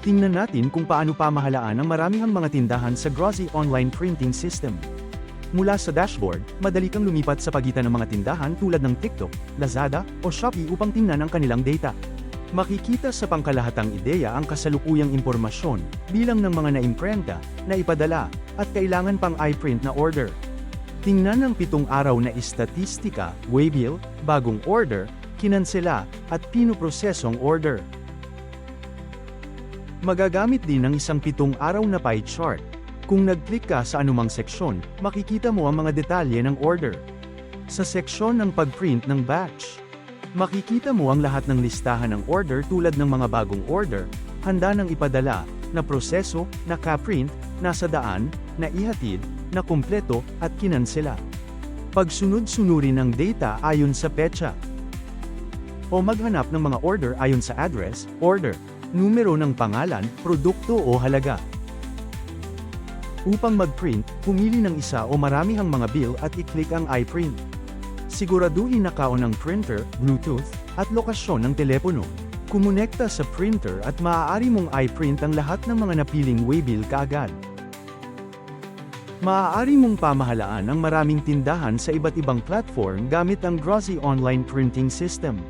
Tingnan natin kung paano pamahalaan ang maramihang mga tindahan sa Grozy Online Printing System. Mula sa dashboard, madali kang lumipat sa pagitan ng mga tindahan tulad ng TikTok, Lazada, o Shopee upang tingnan ang kanilang data. Makikita sa pangkalahatang ideya ang kasalukuyang impormasyon, bilang ng mga naimprenta, na ipadala, at kailangan pang i-print na order. Tingnan ang 7 araw na istatistika, waybill, bagong order, kinansela, at pinoprosesong order. Magagamit din ng isang 7 araw na pie chart. Kung nag-click ka sa anumang seksyon, makikita mo ang mga detalye ng order. Sa seksyon ng pag-print ng batch, makikita mo ang lahat ng listahan ng order tulad ng mga bagong order, handa ng ipadala, na proseso, naka-print, nasa daan, na ihatid, na kumpleto, at kinansela. Pagsunod-sunurin ang data ayon sa petsa. O maghanap ng mga order ayon sa address, order, numero ng pangalan, produkto o halaga. Upang mag-print, pumili ng isa o maramihang mga bill at i-click ang i-print. Siguraduhin naka-on ang printer, Bluetooth, at lokasyon ng telepono. Kumonekta sa printer at maaari mong i-print ang lahat ng mga napiling waybill kaagad. Maaari mong pamahalaan ang maraming tindahan sa iba't ibang platform gamit ang Grozy Online Printing System.